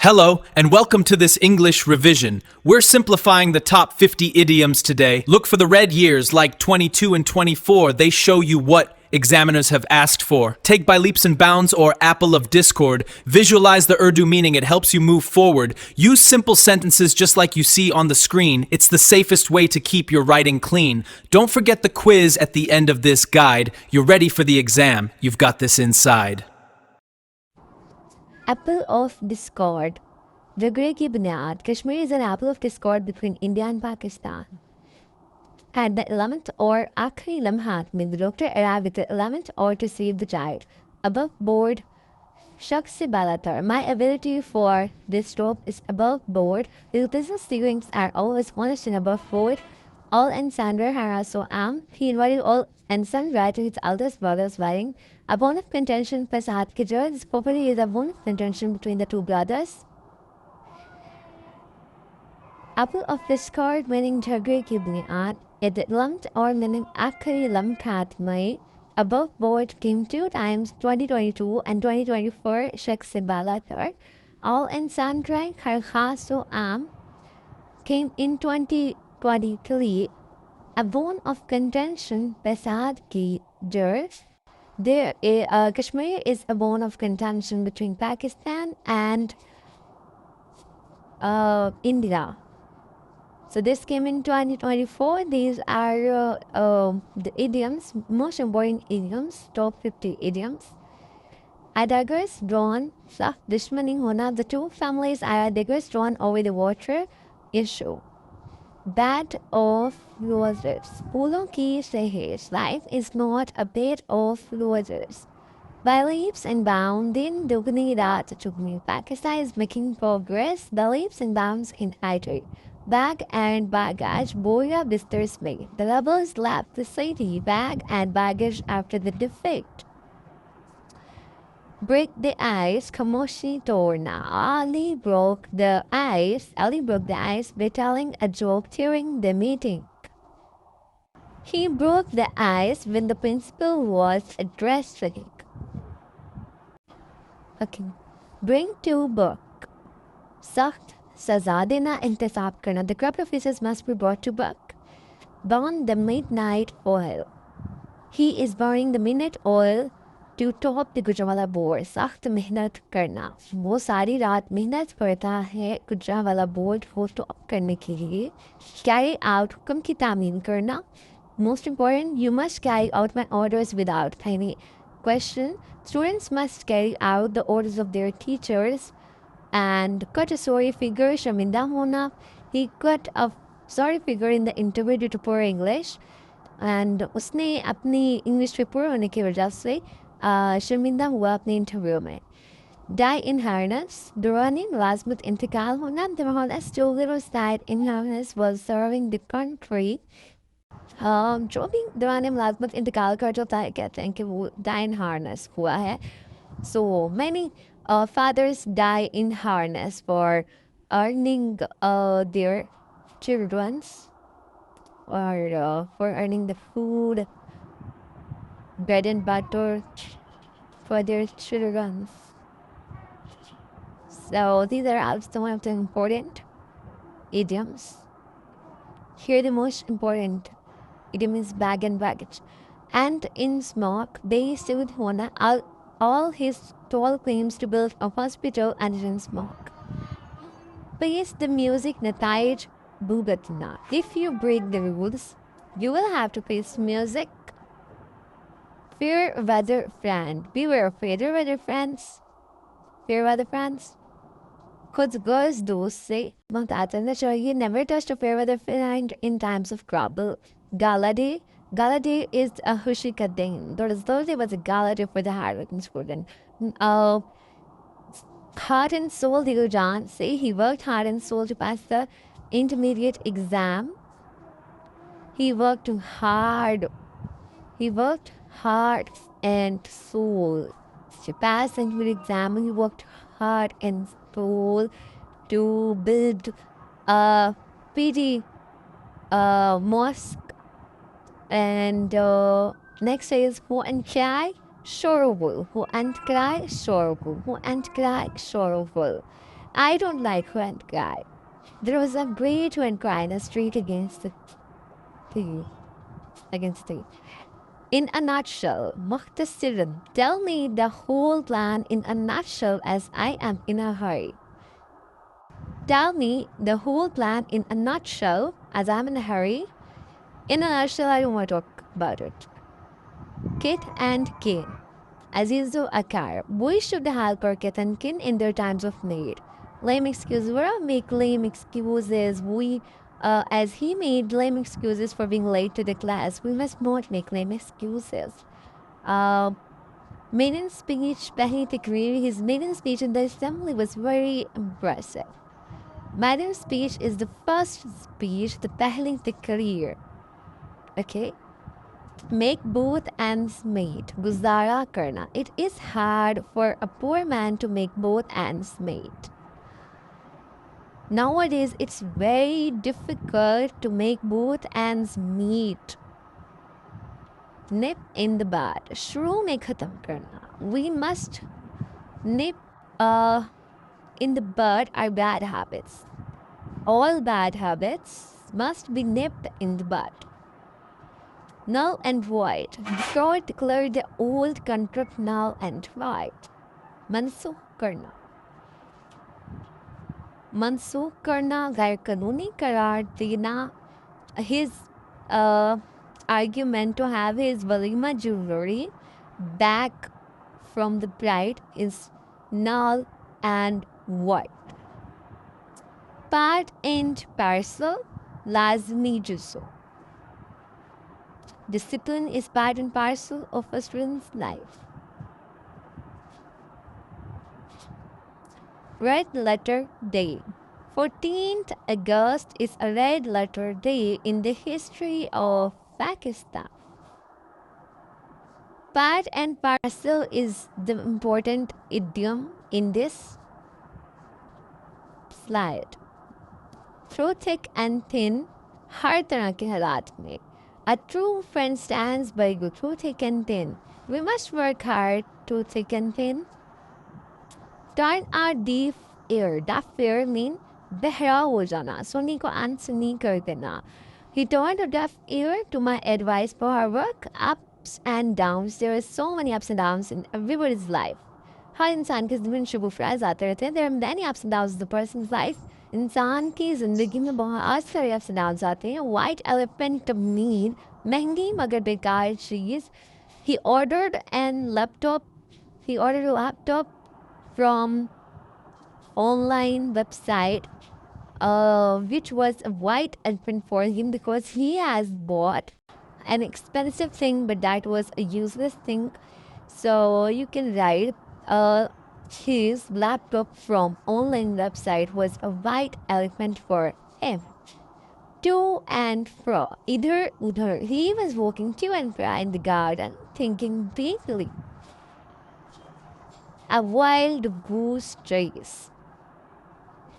Hello, and welcome to this English revision. We're simplifying the top 50 idioms today. Look for the red years like 22 and 24. They show you what examiners have asked for. Take by leaps and bounds or apple of discord. Visualize the Urdu meaning. It helps you move forward. Use simple sentences just like you see on the screen. It's the safest way to keep your writing clean. Don't forget the quiz at the end of this guide. You're ready for the exam. You've got this inside. Apple of discord. Vigre ki bunyad. Kashmir is an apple of discord between India and Pakistan. At the 11th or Akhri Lamhat, when the doctor arrived at the 11th hour to save the child. Above board, Shak se balatar. My ability for this job is above board. The business dealings are always honest and above board. All and Sandra Haraso am. He invited all and Sandra to his eldest brother's wedding. A bone of contention Pesat Kijur. This property is a bone of contention between the two brothers. Apple of discord meaning Jagre ki bunyad. It lumped or meaning Akhri Lamkat Mai. Above board came 2 times 2022 and 2024 Sheikh Sibalatar. All and Sandra Kharkhaso am came in 2023. A bone of contention Pesad ki jur. Kashmir is a bone of contention between Pakistan and India. So this came in 2024. These are the idioms, most important idioms, top 50 idioms. Daggers drawn, saf dushmani hona. The two families are daggers drawn over the water issue. Bed of roses. Pulon ki sehesh. Life is not a bed of roses. By leaps and bounds, in Dugni Rat Chugni, Pakistan is making progress. The leaps and bounds in Haiti. Bag and baggage, Boya Bisters made. The rebels left the city, bag and baggage after the defeat. Break the ice, Kamoshi Torna. Ali broke the ice by telling a joke during the meeting. He broke the ice when the principal was addressing. Okay. Bring to book. Sakht saza dena intisab karna. The corrupt officers must be brought to book. Burn the midnight oil. He is burning the midnight oil to top the Gujranwala board. Sakht mehnat karna. वो सारी रात मेहनत करता है Gujranwala board को top करने के लिए. Carry out हुक्म की तामील करना. Most important, you must carry out my orders without any question. Students must carry out the orders of their teachers and cut a sorry figure. Shaminda hona. He cut a sorry figure in the interview due to poor English. And उसने अपनी English में poor होने की वजह से शर्मिंदा हुआ अपने इंटरव्यू में. Die in harness. Durrani Lazmut intikal hona. The Mahonas Jogiros died in harness while serving the country. जो भी दौरान मुलाजमत इंतकाल कर जाता है कहते हैं कि वो die in harness हुआ है. So many fathers die in harness for earning their children's or for earning the food, bread and butter for their children. So these are some of the important idioms. Here the most important idiom is bag and baggage. And in smoke, they sued Hona all his tall claims to build a hospital and in smoke. Face the music Nataij Bugatna. If you break the rules, you will have to face music. Fair weather friend. Beware of fair weather friends. Fair weather friends. Could girls do say, you never touched a fair weather friend in times of trouble. Gala day. Gala day is a hushi kadin. Thursday was a gala day for the hardworking student. Heart and soul, Dilujan say he worked hard and soul to pass the intermediate exam. He worked hard. He worked hard and soul to pass the intermediate exam. He worked hard and soul to build a pretty mosque. And next is who and cry sorrowful. Who and cry sorrowful. Who and cry sorrowful. I don't like who and cry. There was a great who and cry in a street the against the. In a nutshell, Muhtasiran, tell me the whole plan in a nutshell as I am in a hurry. Tell me the whole plan in a nutshell as I'm in a hurry. In a nutshell, I don't want to talk about it. Kit and Kin. Azizu Akar. We should help our kith and kin in their times of need. Lame excuses. We don't make lame excuses. As he made lame excuses for being late to the class, we must not make lame excuses. Maiden speech, Pehli Tikrir, his maiden speech in the assembly was very impressive. Maiden speech is the first speech, the Pehli Tikrir. Okay? Make both ends meet. Guzara karna. It is hard for a poor man to make both ends meet. Nowadays, it's very difficult to make both ends meet. Nip in the bud. Shrew mein khatam karna. We must nip in the bud our bad habits. All bad habits must be nipped in the bud. Null and void. Destroy, declare the old contract null and void. Mansukh karna. Mansukh karna, gair kanuni karar dena. His argument to have his walima jewelry back from the bride is null and void. Part and parcel, lazmi juso. Discipline is part and parcel of a student's life. Red Letter Day. 14th August is a red letter day in the history of Pakistan. Part and parcel is the important idiom in this slide. Through thick and thin, हर तरह के हालात में. A true friend stands by you through thick and thin. We must work hard through thick and thin. Turn our deaf ear. Deaf ear mean बहरा हो जाना, सुनी को अनसुनी कर देना. He turned a deaf ear to my advice for her work. Ups and downs. There are so many ups and downs in everybody's life. हर इंसान के ज़िंदगी में शुभ फ्राज आते रहते हैं. There are many ups and downs in the person's life. इंसान की ज़िंदगी में बहुत सारे अप्स एंड डाउन्स आते हैं. वाइट एलिफेंट मीन महंगी मगर बेकार चीज़. He ordered a laptop from online website which was a white elephant for him because he has bought an expensive thing but that was a useless thing. So you can write his laptop from online website was a white elephant for him. To and fro, either udhar. He was walking to and fro in the garden, thinking deeply. A wild goose chase.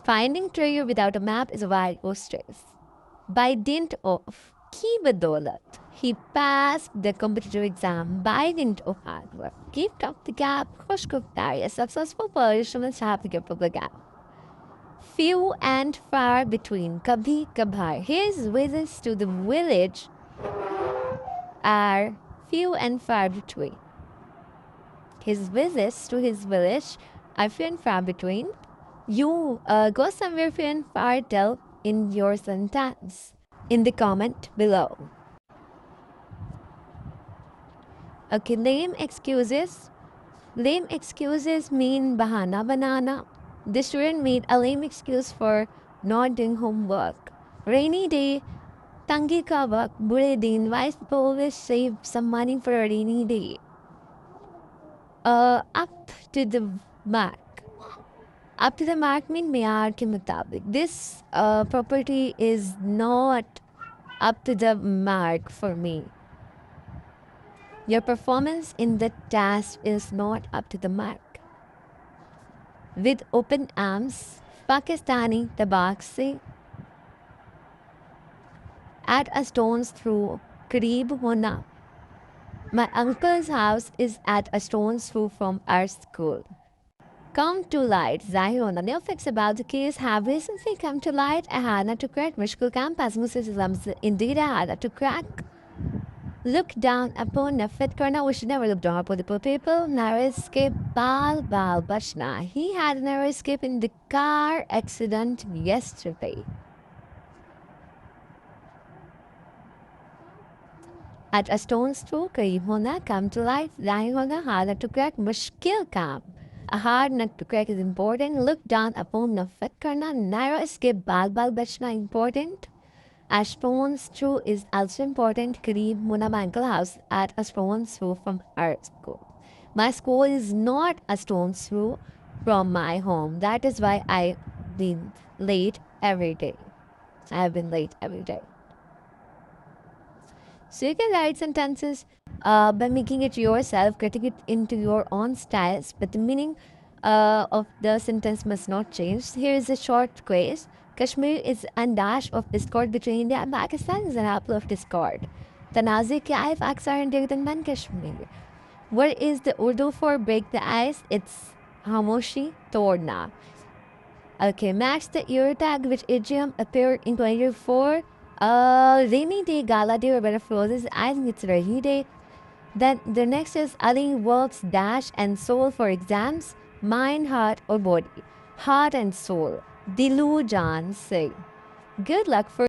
Finding treasure without a map is a wild goose chase. By dint of ki badolat, he passed the competitive exam by dint of hard work. Kept up the gap, a successful person has have to give up the gap. Few and far between, kabhi kabhar. His visits to the village are few and far between. His visits to his village are few and far between. You go somewhere few and far, tell in your sentence in the comment below. Okay, lame excuses. Lame excuses mean bahana banana. The student made a lame excuse for not doing homework. Rainy day, tangi ka waqt, bure din. Why always save some money for a rainy day? Up to the mark. Up to the mark mean meyar ke mutabik. This property is not up to the mark for me. Your performance in the task is not up to the mark. With open arms, Pakistani tabak se at a stone's throw, kareeb hona. My uncle's house is at a stone's throw from our school. Come to light. ظاهرون new facts about the case have recently come to light. أهانا to crack مشكل كان Muslims indeed أهانا to crack. Look down upon Nafet Karna, we should never look down upon the poor people. Narrow escape Bal Bachna. He had a narrow escape in the car accident yesterday. At a stone's throw, करीब होना, come to light, दाएं होना, hard nut to crack, मुश्किल काम. A hard nut to crack is important. Look down upon Nafet Karna, narrow escape Bal Bachna important. A stone's throw is also important. Kareeb Muna Bankel House at a stone's throw from our school. My school is not a stone's throw from my home. That is why I've been late every day. I have been late every day. So you can write sentences by making it yourself, getting it into your own styles, but the meaning of the sentence must not change. Here is a short quiz. Kashmir is a dash of discord between India and Pakistan is an apple of discord. Tanazi kya hai aksar India than Kashmir. What is the Urdu for break the ice? It's Hamoshi Torna. Okay, match the ear tag which idiom appeared in 2024. Rainy day, gala day, or better roses. I think it's rainy day. Then the next is Ali works dash and soul for exams. Mind, heart, or body. Heart and soul. Dilu Jan Singh. Good luck for